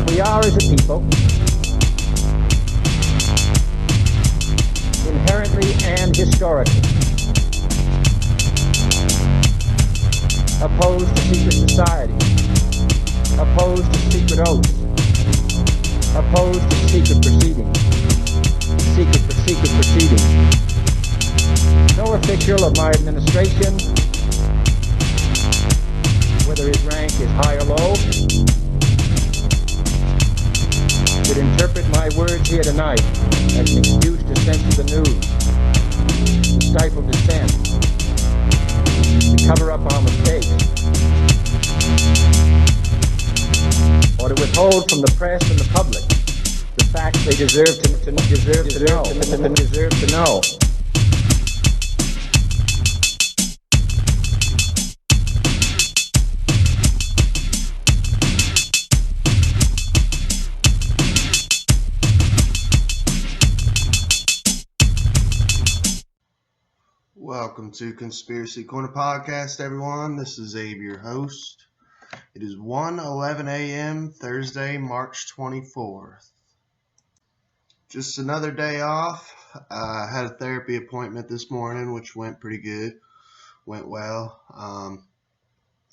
We are, as a people, inherently and historically opposed to secret society, opposed to secret oaths, opposed to secret proceedings, secret proceedings. No official of my administration, whether his rank is high or low, should interpret my words here tonight as an excuse to censor the news, to stifle dissent, to cover up our mistakes, or to withhold from the press and the public the facts they deserve to know. Welcome to Conspiracy Corner Podcast, everyone. This is Abe, your host. It is 1:11 a.m. Thursday, March 24th. Just another day off. I had a therapy appointment this morning, which went pretty good. Went well.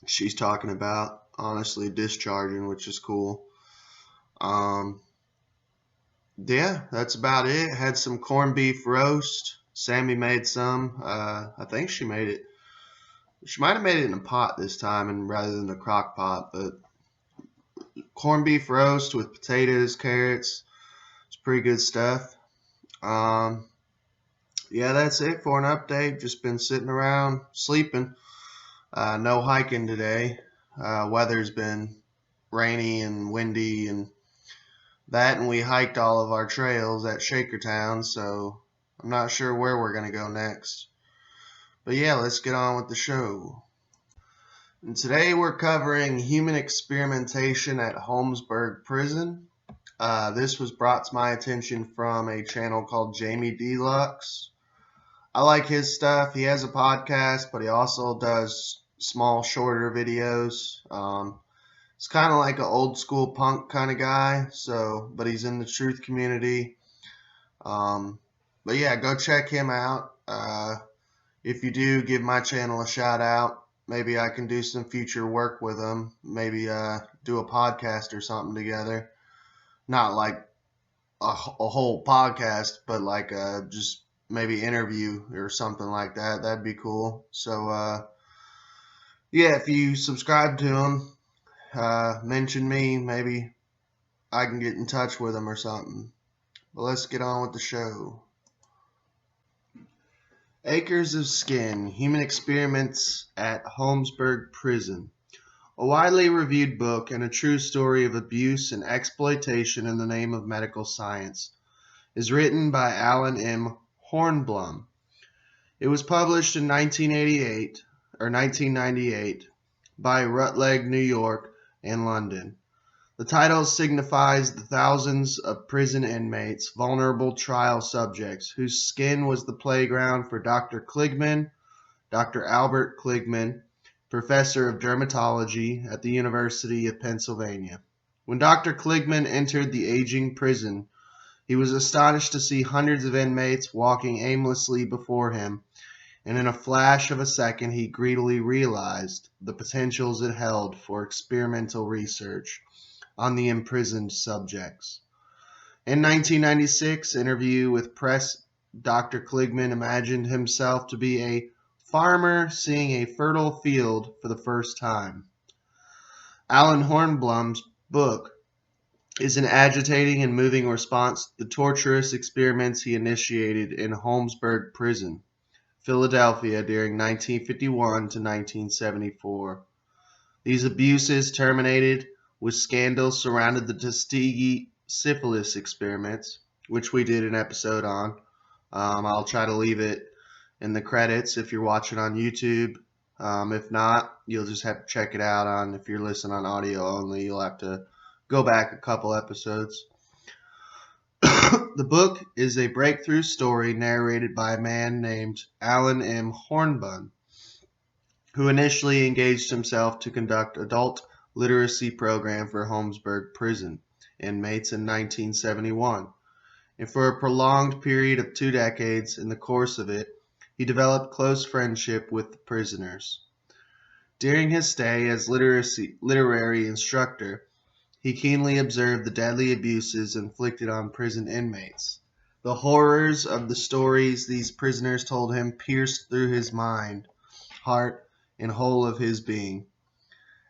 She's talking about, honestly, discharging, which is cool. Yeah, that's about it. Had some corned beef roast. Sammy made some. I think she made it. She might have made it in a pot this time and rather than a crock pot, but corned beef roast with potatoes, carrots. It's pretty good stuff. Yeah, that's it for an update. Just been sitting around sleeping. No hiking today. Weather's been rainy and windy and that, and we hiked all of our trails at Shakertown, so I'm not sure where we're going to go next. But yeah, let's get on with the show. And today we're covering human experimentation at Holmesburg Prison. This was brought to my attention from a channel called Jamie Deluxe. I like his stuff. He has a podcast, but he also does small, shorter videos. It's kind of like an old school punk kind of guy, but he's in the truth community. But yeah, go check him out. If you do, give my channel a shout out. Maybe I can do some future work with him. Maybe do a podcast or something together. Not like a whole podcast, but like just maybe interview or something like that. That'd be cool. So yeah, if you subscribe to him, mention me. Maybe I can get in touch with him or something. But let's get on with the show. Acres of Skin, Human Experiments at Holmesburg Prison. A widely reviewed book and a true story of abuse and exploitation in the name of medical science is written by Alan M. Hornblum. It was published in 1998 by Routledge, New York, and London. The title signifies the thousands of prison inmates, vulnerable trial subjects, whose skin was the playground for Dr. Kligman, Dr. Albert Kligman, professor of dermatology at the University of Pennsylvania. When Dr. Kligman entered the aging prison, he was astonished to see hundreds of inmates walking aimlessly before him, and in a flash of a second he greedily realized the potentials it held for experimental research on the imprisoned subjects. In 1996 interview with Press, Dr. Kligman imagined himself to be a farmer seeing a fertile field for the first time. Alan Hornblum's book is an agitating and moving response to the torturous experiments he initiated in Holmesburg Prison, Philadelphia during 1951 to 1974. These abuses terminated with scandals surrounded the Tuskegee syphilis experiments, which we did an episode on. I'll try to leave it in the credits if you're watching on YouTube. If not, you'll just have to check it out on, if you're listening on audio only, you'll have to go back a couple episodes. The book is a breakthrough story narrated by a man named Alan M. Hornblum, who initially engaged himself to conduct adult literacy program for Holmesburg Prison inmates in 1971, and for a prolonged period of 2 decades, in the course of it, he developed close friendship with the prisoners. During his stay as literary instructor, he keenly observed the deadly abuses inflicted on prison inmates. The horrors of the stories these prisoners told him pierced through his mind, heart, and whole of his being.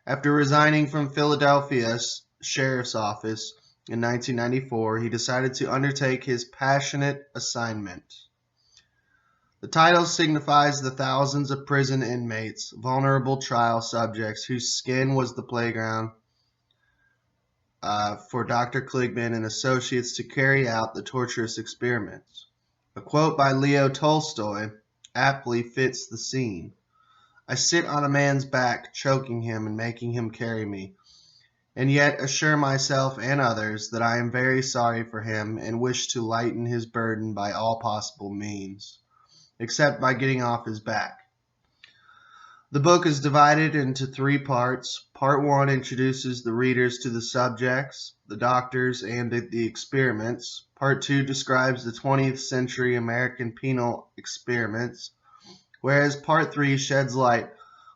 After resigning from Philadelphia's sheriff's office in 1994, he decided to undertake his passionate assignment. The title signifies the thousands of prison inmates, vulnerable trial subjects whose skin was the playground for Dr. Kligman and associates to carry out the torturous experiments. A quote by Leo Tolstoy aptly fits the scene. I sit on a man's back, choking him and making him carry me, and yet assure myself and others that I am very sorry for him and wish to lighten his burden by all possible means, except by getting off his back. The book is divided into 3 parts. Part 1 introduces the readers to the subjects, the doctors, and the experiments. Part 2 describes the 20th century American penal experiments, whereas Part 3 sheds light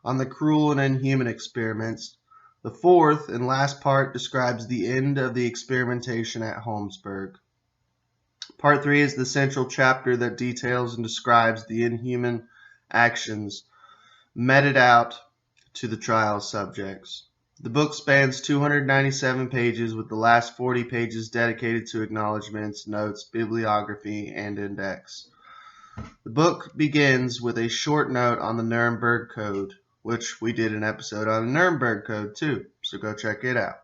on the cruel and inhuman experiments. The 4th and last part describes the end of the experimentation at Holmesburg. Part 3 is the central chapter that details and describes the inhuman actions meted out to the trial subjects. The book spans 297 pages, with the last 40 pages dedicated to acknowledgments, notes, bibliography, and index. The book begins with a short note on the Nuremberg Code, which we did an episode on the Nuremberg Code too, so go check it out.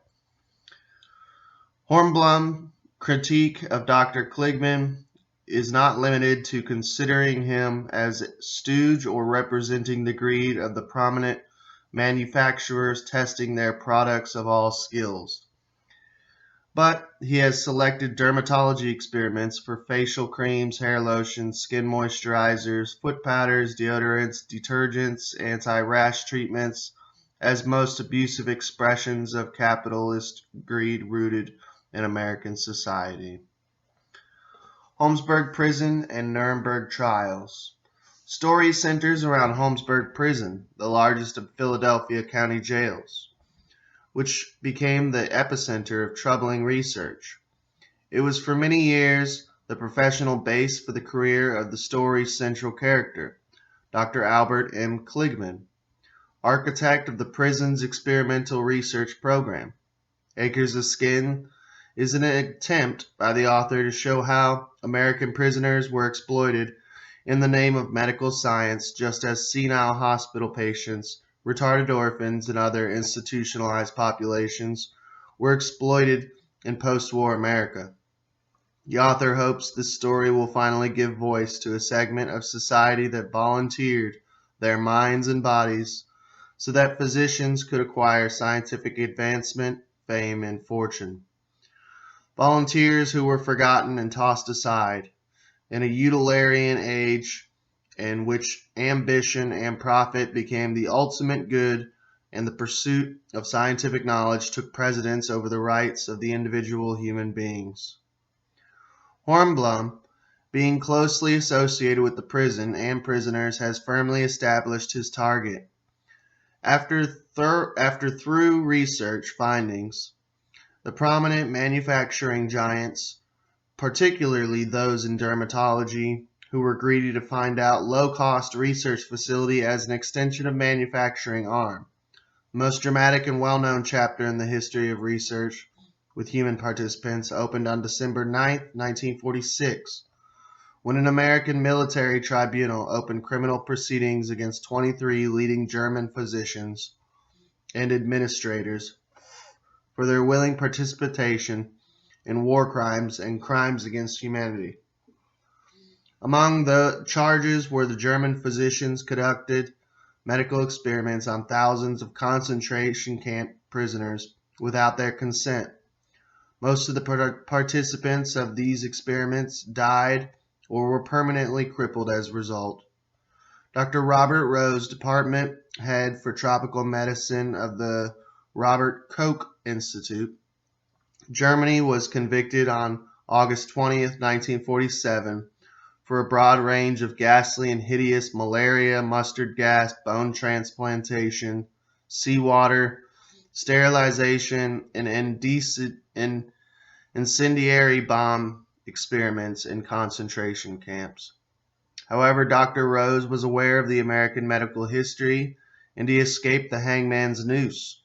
Hornblum's critique of Dr. Kligman is not limited to considering him as stooge or representing the greed of the prominent manufacturers testing their products of all skills. But he has selected dermatology experiments for facial creams, hair lotions, skin moisturizers, foot powders, deodorants, detergents, anti-rash treatments as most abusive expressions of capitalist greed rooted in American society. Holmesburg Prison and Nuremberg Trials. Story centers around Holmesburg Prison, the largest of Philadelphia County jails, which became the epicenter of troubling research. It was for many years the professional base for the career of the story's central character, Dr. Albert M. Kligman, architect of the prison's experimental research program. Acres of Skin is an attempt by the author to show how American prisoners were exploited in the name of medical science, just as senile hospital patients, retarded orphans, and other institutionalized populations were exploited in post-war America. The author hopes this story will finally give voice to a segment of society that volunteered their minds and bodies so that physicians could acquire scientific advancement, fame, and fortune. Volunteers who were forgotten and tossed aside in a utilitarian age in which ambition and profit became the ultimate good and the pursuit of scientific knowledge took precedence over the rights of the individual human beings. Hornblum, being closely associated with the prison and prisoners, has firmly established his target. After through research findings, the prominent manufacturing giants, particularly those in dermatology, who were greedy to find out low-cost research facility as an extension of manufacturing arm. The most dramatic and well-known chapter in the history of research with human participants opened on December 9, 1946, when an American military tribunal opened criminal proceedings against 23 leading German physicians and administrators for their willing participation in war crimes and crimes against humanity. Among the charges were the German physicians conducted medical experiments on thousands of concentration camp prisoners without their consent. Most of the participants of these experiments died or were permanently crippled as a result. Dr. Robert Rose, department head for tropical medicine of the Robert Koch Institute, Germany was convicted on August 20th, 1947, for a broad range of ghastly and hideous malaria, mustard gas, bone transplantation, seawater, sterilization, and incendiary bomb experiments in concentration camps. However, Dr. Rose was aware of the American medical history, and he escaped the hangman's noose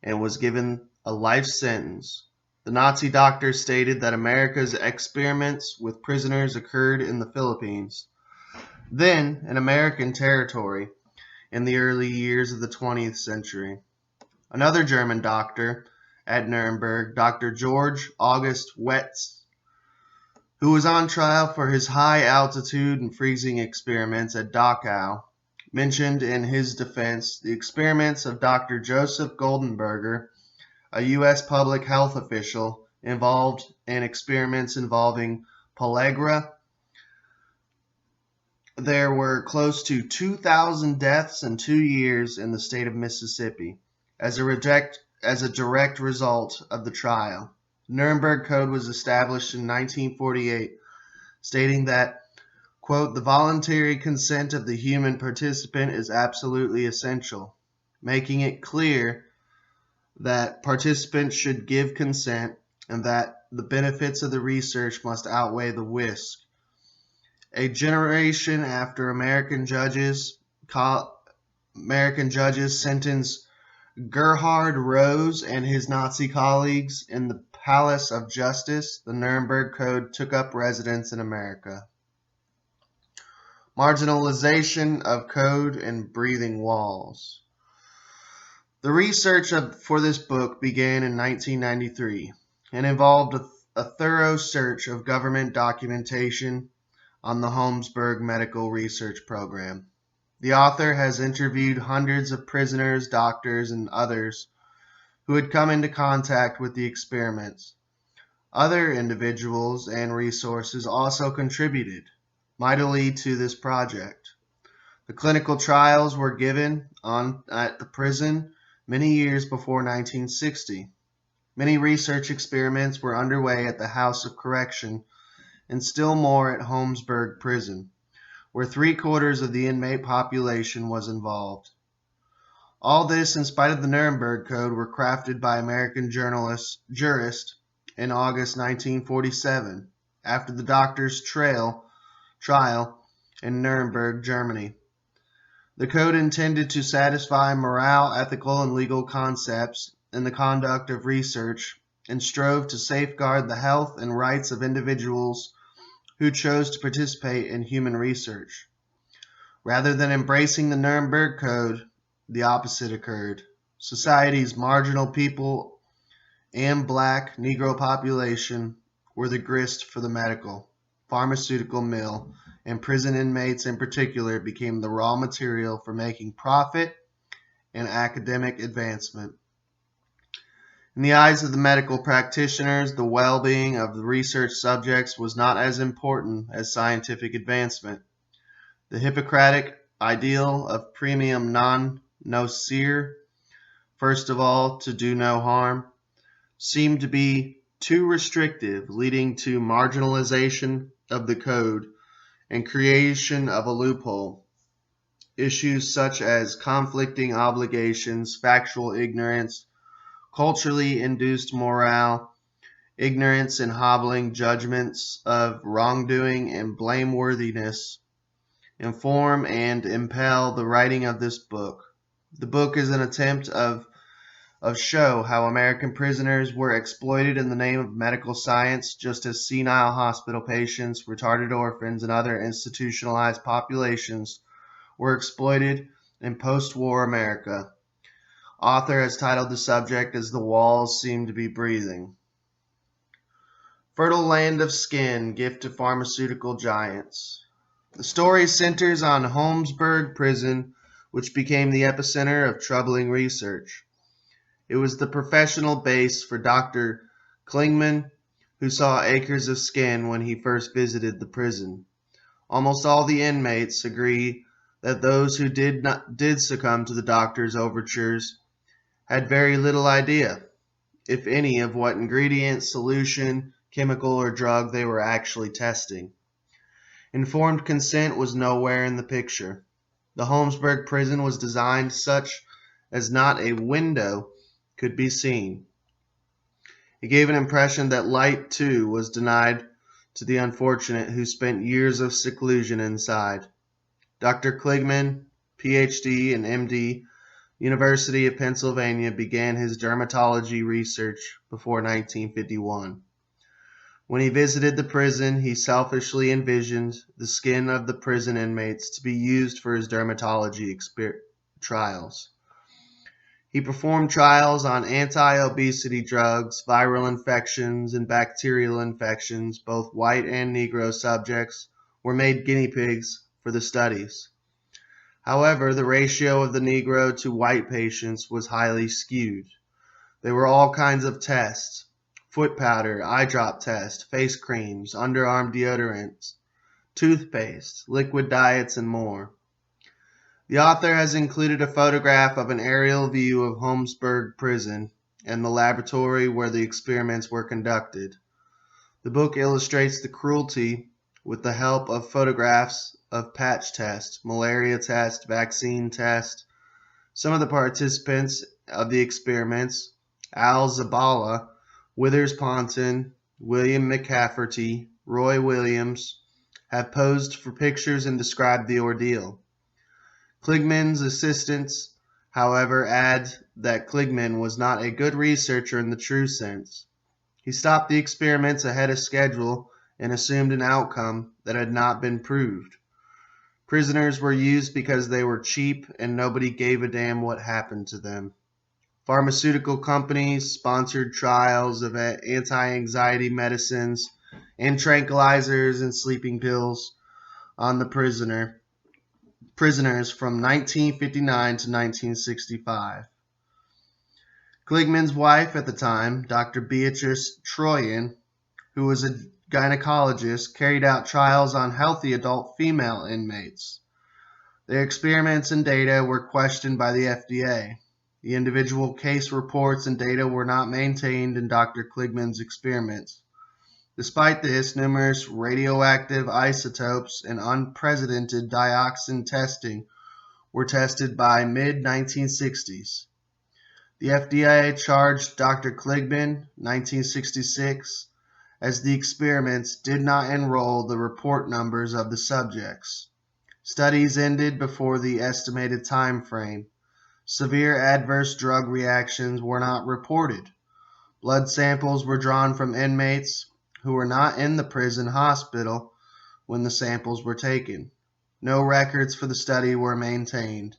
and was given a life sentence. The Nazi doctor stated that America's experiments with prisoners occurred in the Philippines, then an American territory, in the early years of the 20th century. Another German doctor at Nuremberg, Dr. George August Wetz, who was on trial for his high altitude and freezing experiments at Dachau, mentioned in his defense the experiments of Dr. Joseph Goldenberger, a U.S. public health official involved in experiments involving pellagra. There were close to 2,000 deaths in 2 years in the state of Mississippi as a direct result of the trial. The Nuremberg Code was established in 1948, stating that, quote, the voluntary consent of the human participant is absolutely essential, making it clear that participants should give consent and that the benefits of the research must outweigh the risk. A generation after American judges sentenced Gerhard Rose and his Nazi colleagues in the Palace of Justice, the Nuremberg Code took up residence in America. Marginalization of code and breathing walls. The research for this book began in 1993 and involved a thorough search of government documentation on the Holmesburg Medical Research Program. The author has interviewed hundreds of prisoners, doctors, and others who had come into contact with the experiments. Other individuals and resources also contributed mightily to this project. The clinical trials were given at the prison many years before 1960. Many research experiments were underway at the House of Correction and still more at Holmesburg Prison, where 3/4 of the inmate population was involved. All this, in spite of the Nuremberg Code, were crafted by American jurists in August 1947, after the doctor's trial in Nuremberg, Germany. The code intended to satisfy moral, ethical, and legal concepts in the conduct of research and strove to safeguard the health and rights of individuals who chose to participate in human research. Rather than embracing the Nuremberg Code, the opposite occurred. Society's marginal people and black Negro population were the grist for the medical, pharmaceutical mill, and prison inmates in particular became the raw material for making profit and academic advancement. In the eyes of the medical practitioners, the well-being of the research subjects was not as important as scientific advancement. The Hippocratic ideal of primum non nocere, first of all, to do no harm, seemed to be too restrictive, leading to marginalization of the code and creation of a loophole. Issues such as conflicting obligations, factual ignorance, culturally induced morale, ignorance and hobbling judgments of wrongdoing and blameworthiness inform and impel the writing of this book. The book is an attempt of show how American prisoners were exploited in the name of medical science, just as senile hospital patients, retarded orphans, and other institutionalized populations were exploited in post-war America. Author has titled the subject as The Walls Seem to Be Breathing. Fertile Land of Skin, Gift to Pharmaceutical Giants. The story centers on Holmesburg Prison, which became the epicenter of troubling research. It was the professional base for Dr. Klingman, who saw acres of skin when he first visited the prison. Almost all the inmates agree that those who did succumb to the doctor's overtures had very little idea if any, of what ingredient, solution, chemical, or drug they were actually testing. Informed consent was nowhere in the picture. The Holmesburg Prison was designed such as not a window could be seen. It gave an impression that light, too, was denied to the unfortunate who spent years of seclusion inside. Dr. Kligman, Ph.D. and M.D., University of Pennsylvania, began his dermatology research before 1951. When he visited the prison, he selfishly envisioned the skin of the prison inmates to be used for his dermatology trials. He performed trials on anti-obesity drugs, viral infections, and bacterial infections. Both white and Negro subjects were made guinea pigs for the studies. However, the ratio of the Negro to white patients was highly skewed. There were all kinds of tests: foot powder, eye drop test, face creams, underarm deodorants, toothpaste, liquid diets, and more. The author has included a photograph of an aerial view of Holmesburg Prison and the laboratory where the experiments were conducted. The book illustrates the cruelty with the help of photographs of patch test, malaria test, vaccine test. Some of the participants of the experiments, Al Zabala, Withers Ponton, William McCafferty, Roy Williams, have posed for pictures and described the ordeal. Kligman's assistants, however, add that Kligman was not a good researcher in the true sense. He stopped the experiments ahead of schedule and assumed an outcome that had not been proved. Prisoners were used because they were cheap and nobody gave a damn what happened to them. Pharmaceutical companies sponsored trials of anti-anxiety medicines and tranquilizers and sleeping pills on the prisoners from 1959 to 1965. Kligman's wife at the time, Dr. Beatrice Troyan, who was a gynecologist, carried out trials on healthy adult female inmates. Their experiments and data were questioned by the FDA. The individual case reports and data were not maintained in Dr. Kligman's experiments. Despite this, numerous radioactive isotopes and unprecedented dioxin testing were tested by mid-1960s. The FDA charged Dr. Kligman, 1966, as the experiments did not enroll the report numbers of the subjects. Studies ended before the estimated time frame. Severe adverse drug reactions were not reported. Blood samples were drawn from inmates who were not in the prison hospital when the samples were taken. No records for the study were maintained.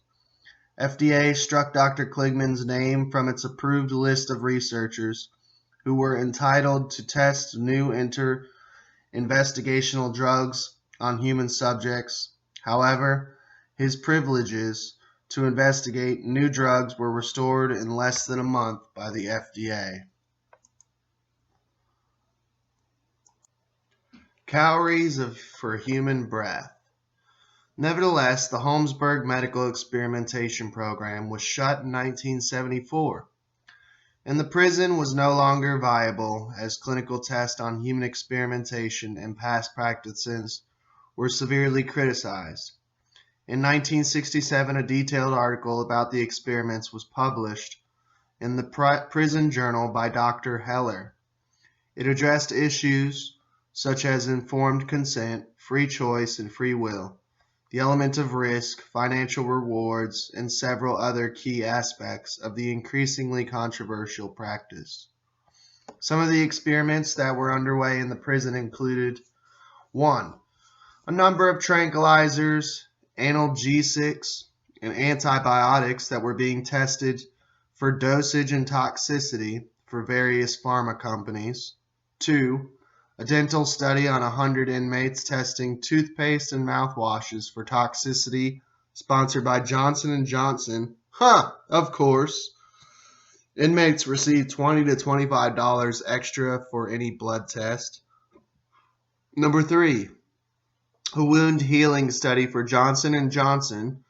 FDA struck Dr. Kligman's name from its approved list of researchers who were entitled to test new investigational drugs on human subjects. However, his privileges to investigate new drugs were restored in less than a month by the FDA. Calories for human breath. Nevertheless, the Holmesburg Medical Experimentation Program was shut in 1974, and the prison was no longer viable as clinical tests on human experimentation and past practices were severely criticized. In 1967, a detailed article about the experiments was published in the Prison Journal by Dr. Heller. It addressed issues such as informed consent, free choice, and free will, the element of risk, financial rewards, and several other key aspects of the increasingly controversial practice. Some of the experiments that were underway in the prison included: 1. A number of tranquilizers, analgesics, and antibiotics that were being tested for dosage and toxicity for various pharma companies. 2. A dental study on 100 inmates testing toothpaste and mouthwashes for toxicity, sponsored by Johnson & Johnson. Of course. Inmates received $20 to $25 extra for any blood test. Number 3. A wound healing study for Johnson & Johnson,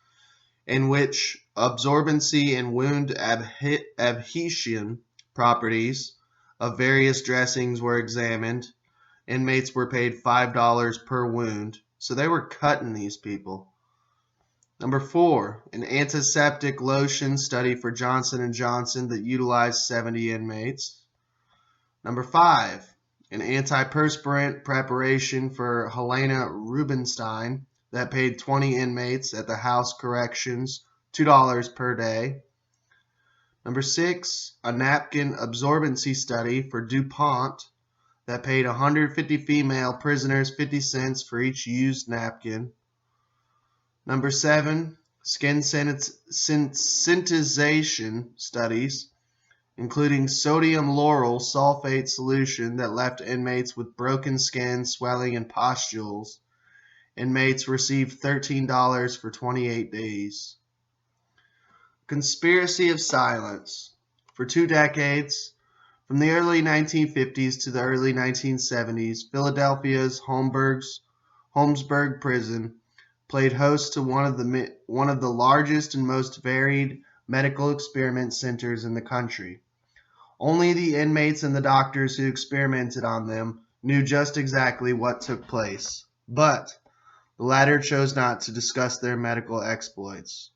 in which absorbency and wound adhesion properties of various dressings were examined. Inmates were paid $5 per wound, so they were cutting these people. Number 4, an antiseptic lotion study for Johnson & Johnson that utilized 70 inmates. Number 5, an antiperspirant preparation for Helena Rubinstein that paid 20 inmates at the House Corrections $2 per day. Number 6, a napkin absorbency study for DuPont that paid 150 female prisoners 50 cents for each used napkin. Number 7, skin sensitization studies, including sodium lauryl sulfate solution that left inmates with broken skin, swelling, and pustules. Inmates received $13 for 28 days. Conspiracy of silence. For 2 decades, from the early 1950s to the early 1970s, Philadelphia's Holmesburg Prison played host to one of the largest and most varied medical experiment centers in the country. Only the inmates and the doctors who experimented on them knew just exactly what took place, but the latter chose not to discuss their medical exploits.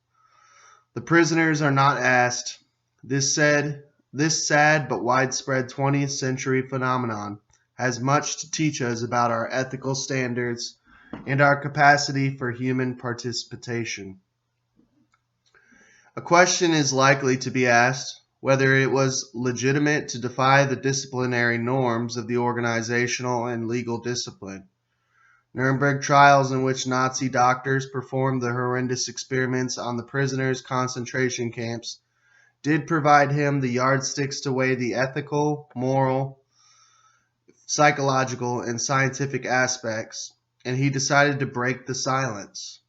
The prisoners are not asked. This sad but widespread 20th century phenomenon has much to teach us about our ethical standards and our capacity for human participation. A question is likely to be asked whether it was legitimate to defy the disciplinary norms of the organizational and legal discipline. Nuremberg trials in which Nazi doctors performed the horrendous experiments on the prisoners' concentration camps did provide him the yardsticks to weigh the ethical, moral, psychological, and scientific aspects, and he decided to break the silence.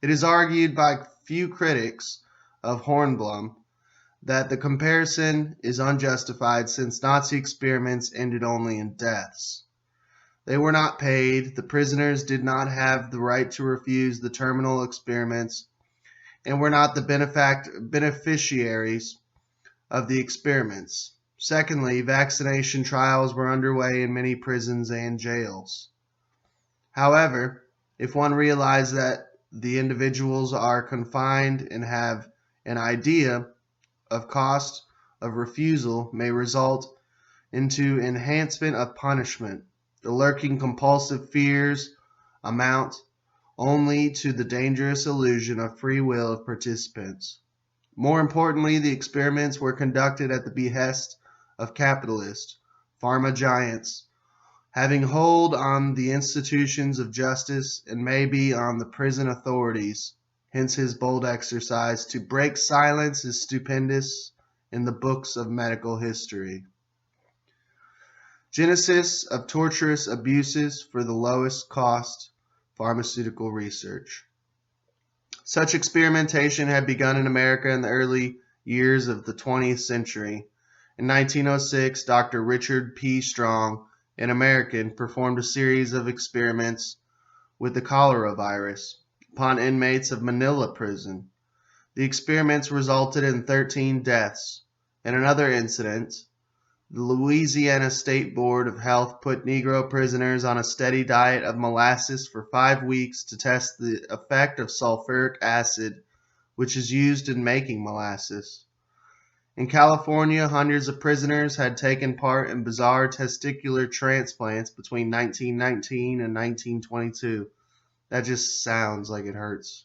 It is argued by few critics of Hornblum that the comparison is unjustified since Nazi experiments ended only in deaths. They were not paid, the prisoners did not have the right to refuse the terminal experiments, and were not the beneficiaries of the experiments. Secondly, vaccination trials were underway in many prisons and jails. However, if one realized that the individuals are confined and have an idea of cost of refusal may result into enhancement of punishment, the lurking compulsive fears amount only to the dangerous illusion of free will of participants. More importantly, the experiments were conducted at the behest of capitalist pharma giants, having hold on the institutions of justice and maybe on the prison authorities. Hence his bold exercise to break silence is stupendous in the books of medical history. Genesis of torturous abuses for the lowest cost pharmaceutical research. Such experimentation had begun in America in the early years of the 20th century. In 1906, Dr. Richard P. Strong, an American, performed a series of experiments with the cholera virus upon inmates of Manila prison. The experiments resulted in 13 deaths. In another incident, the Louisiana State Board of Health put Negro prisoners on a steady diet of molasses for 5 weeks to test the effect of sulfuric acid, which is used in making molasses. In California, hundreds of prisoners had taken part in bizarre testicular transplants between 1919 and 1922. That just sounds like it hurts.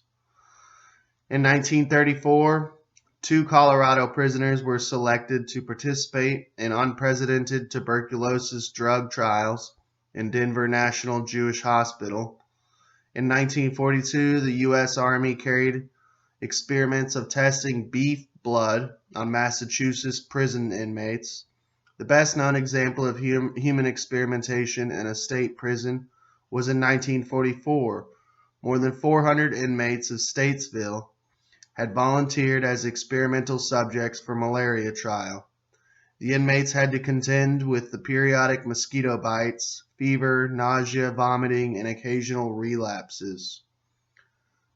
In 1934, 2 Colorado prisoners were selected to participate in unprecedented tuberculosis drug trials in Denver National Jewish Hospital. In 1942, the U.S. Army carried experiments of testing beef blood on Massachusetts prison inmates. The best known example of human experimentation in a state prison was in 1944. More than 400 inmates of Statesville had volunteered as experimental subjects for malaria trial. The inmates had to contend with the periodic mosquito bites, fever, nausea, vomiting, and occasional relapses.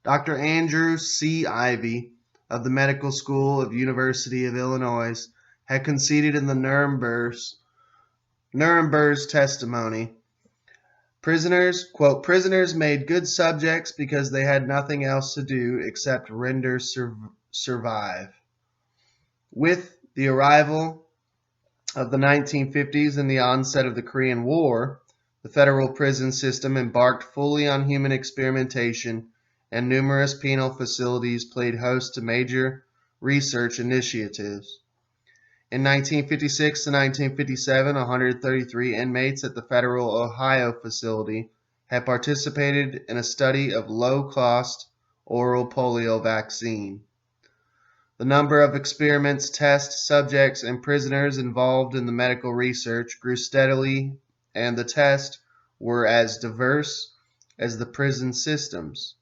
Dr. Andrew C. Ivy of the Medical School of University of Illinois had conceded in the Nuremberg's testimony. Prisoners, quote, prisoners made good subjects because they had nothing else to do except survive. With the arrival of the 1950s and the onset of the Korean War, the federal prison system embarked fully on human experimentation, and numerous penal facilities played host to major research initiatives. In 1956 to 1957, 133 inmates at the Federal Ohio facility had participated in a study of low-cost oral polio vaccine. The number of experiments, tests, subjects, and prisoners involved in the medical research grew steadily, and the tests were as diverse as the prison systems.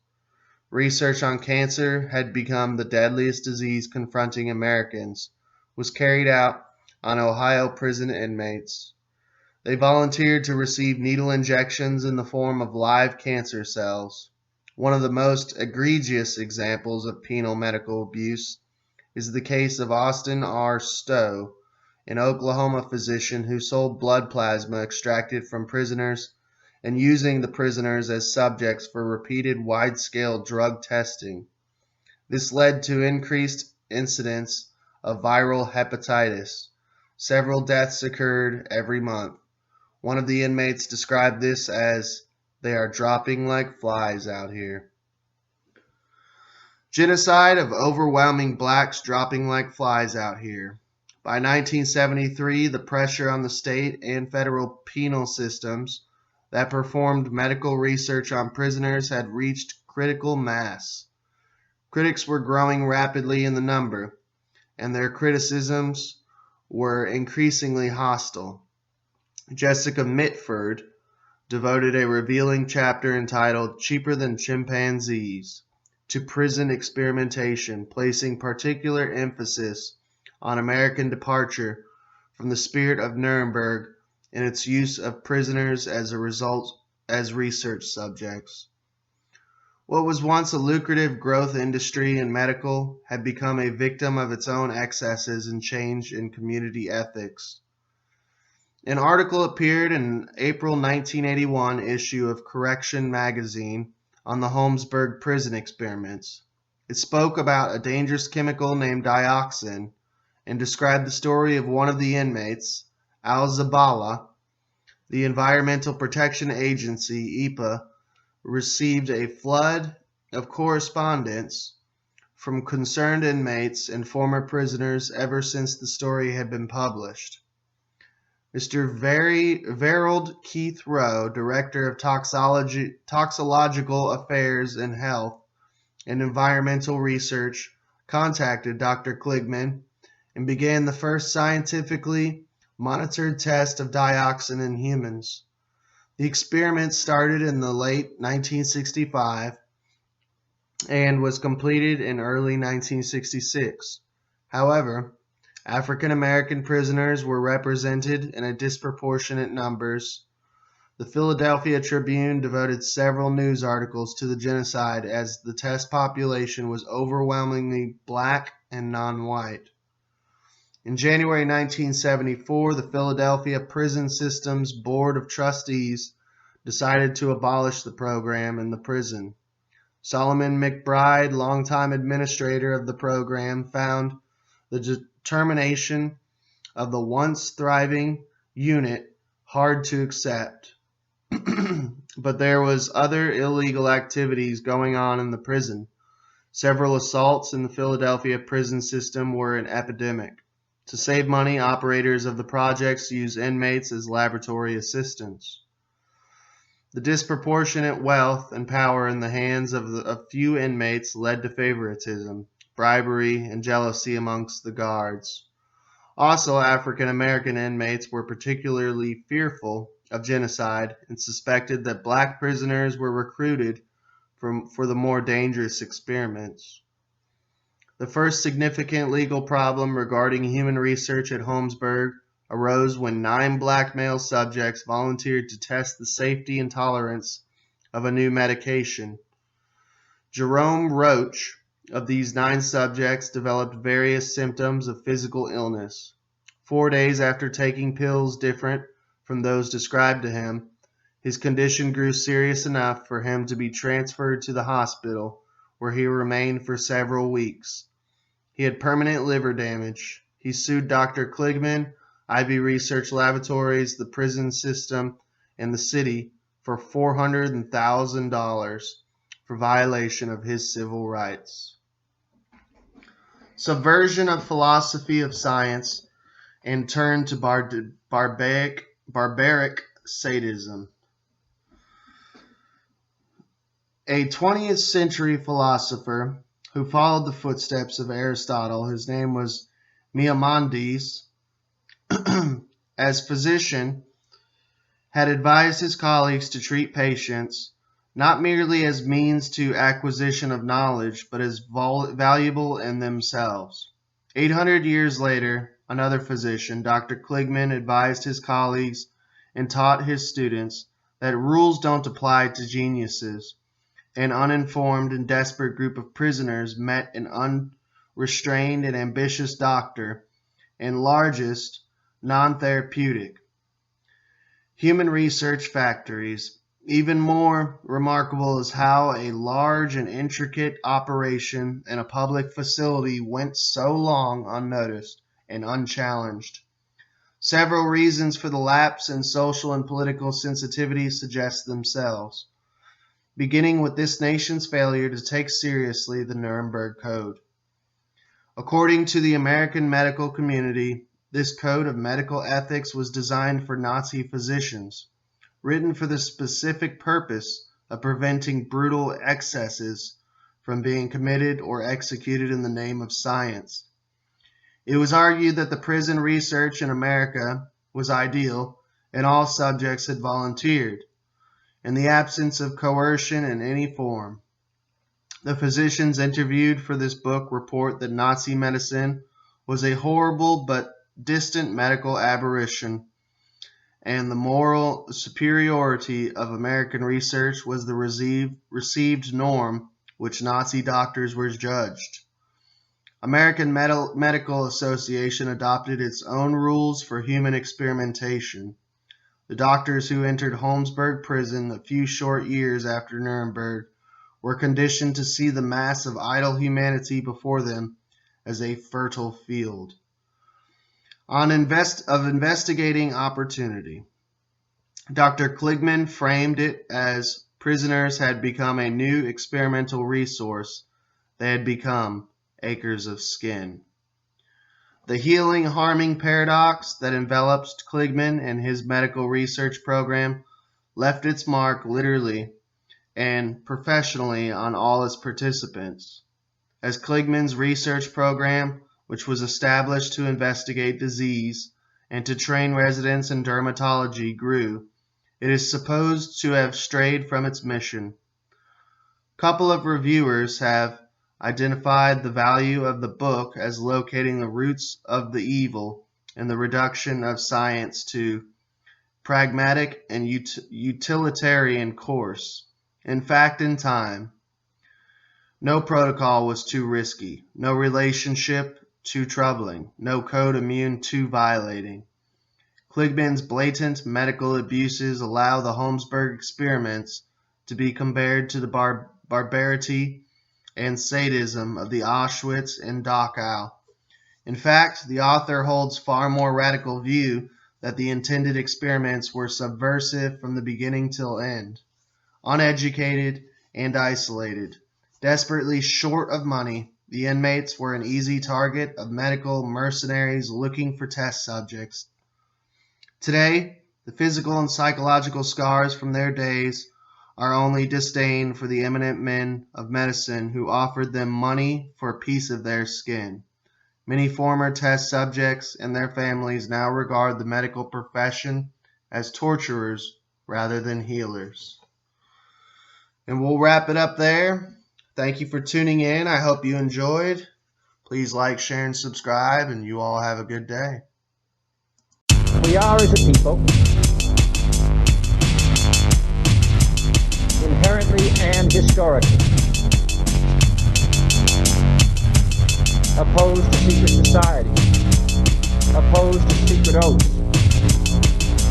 Research on cancer had become the deadliest disease confronting Americans, was carried out on Ohio prison inmates. They volunteered to receive needle injections in the form of live cancer cells. One of the most egregious examples of penal medical abuse is the case of Austin R. Stowe, an Oklahoma physician who sold blood plasma extracted from prisoners and using the prisoners as subjects for repeated wide-scale drug testing. This led to increased incidence of viral hepatitis. Several deaths occurred every month. One of the inmates described this as, "They are dropping like flies out here." Genocide of overwhelming blacks dropping like flies out here. By 1973, the pressure on the state and federal penal systems that performed medical research on prisoners had reached critical mass. Critics were growing rapidly in the number, and their criticisms were increasingly hostile. Jessica Mitford devoted a revealing chapter entitled "Cheaper Than Chimpanzees" to prison experimentation, placing particular emphasis on American departure from the spirit of Nuremberg in its use of prisoners as research subjects. What was once a lucrative growth industry in medical had become a victim of its own excesses and change in community ethics. An article appeared in an April 1981 issue of Correction magazine on the Holmesburg Prison experiments. It spoke about a dangerous chemical named dioxin and described the story of one of the inmates, Al-Zabala. The Environmental Protection Agency, EPA, received a flood of correspondence from concerned inmates and former prisoners ever since the story had been published. Mr. Verald Keith Rowe, Director of Toxicological Affairs and Health and Environmental Research, contacted Dr. Kligman and began the first scientifically monitored test of dioxin in humans. The experiment started in the late 1965 and was completed in early 1966. However, African American prisoners were represented in a disproportionate numbers. The Philadelphia Tribune devoted several news articles to the genocide as the test population was overwhelmingly black and non-white. In January 1974, the Philadelphia Prison Systems Board of Trustees decided to abolish the program in the prison. Solomon McBride, longtime administrator of the program, found the determination of the once thriving unit hard to accept. But there was other illegal activities going on in the prison. Several assaults in the Philadelphia prison system were an epidemic. To save money, operators of the projects used inmates as laboratory assistants. The disproportionate wealth and power in the hands of a few inmates led to favoritism, bribery, and jealousy amongst the guards. Also, African American inmates were particularly fearful of genocide and suspected that black prisoners were recruited for the more dangerous experiments. The first significant legal problem regarding human research at Holmesburg arose when 9 black male subjects volunteered to test the safety and tolerance of a new medication. Jerome Roach, of these 9 subjects, developed various symptoms of physical illness. 4 days after taking pills different from those described to him, his condition grew serious enough for him to be transferred to the hospital, where he remained for several weeks. He had permanent liver damage. He sued Dr. Kligman, Ivy Research Laboratories, the prison system, and the city for $400,000 for violation of his civil rights. Subversion of philosophy of science and turn to barbaric sadism. A 20th century philosopher who followed the footsteps of Aristotle, his name was Maimonides, as physician, had advised his colleagues to treat patients not merely as means to acquisition of knowledge, but as valuable in themselves. 800 years later, another physician, Dr. Kligman, advised his colleagues and taught his students that rules don't apply to geniuses. An uninformed and desperate group of prisoners met an unrestrained and ambitious doctor, and largest, non-therapeutic, human research factories. Even more remarkable is how a large and intricate operation in a public facility went so long unnoticed and unchallenged. Several reasons for the lapse in social and political sensitivity suggest themselves, beginning with this nation's failure to take seriously the Nuremberg Code. According to the American medical community, this code of medical ethics was designed for Nazi physicians, written for the specific purpose of preventing brutal excesses from being committed or executed in the name of science. It was argued that the prison research in America was ideal, and all subjects had volunteered, in the absence of coercion in any form. The physicians interviewed for this book report that Nazi medicine was a horrible but distant medical aberration, and the moral superiority of American research was the received norm which Nazi doctors were judged. American Medical Association adopted its own rules for human experimentation. The doctors who entered Holmesburg Prison a few short years after Nuremberg were conditioned to see the mass of idle humanity before them as a fertile field of investigating opportunity. Dr. Kligman framed it as prisoners had become a new experimental resource. They had become acres of skin. The healing-harming paradox that enveloped Kligman and his medical research program left its mark literally and professionally on all its participants. As Kligman's research program, which was established to investigate disease and to train residents in dermatology, grew, it is supposed to have strayed from its mission. A couple of reviewers have identified the value of the book as locating the roots of the evil and the reduction of science to pragmatic and utilitarian course. In fact, in time, no protocol was too risky, no relationship too troubling, no code immune to violating. Kligman's blatant medical abuses allow the Holmesburg experiments to be compared to the barbarity and sadism of the Auschwitz and Dachau. In fact, the author holds far more radical view that the intended experiments were subversive from the beginning till end. Uneducated and isolated, desperately short of money, the inmates were an easy target of medical mercenaries looking for test subjects. Today, the physical and psychological scars from their days are only disdain for the eminent men of medicine who offered them money for a piece of their skin. Many former test subjects and their families now regard the medical profession as torturers rather than healers. And we'll wrap it up there. Thank you for tuning in. I hope you enjoyed. Please like, share, and subscribe, and you all have a good day. We are, as a people, inherently and historically opposed to secret society, opposed to secret oaths,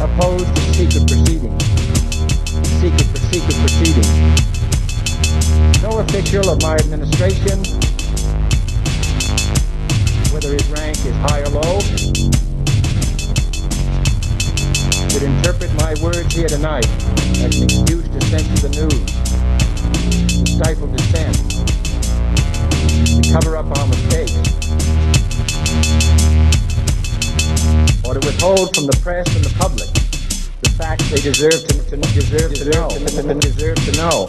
opposed to secret proceedings, secret proceedings. No official of my administration, whether his rank is high or low, should interpret my words here tonight as an excuse to censor the news, to stifle dissent, to cover up our mistakes, or to withhold from the press and the public the facts they deserve to know.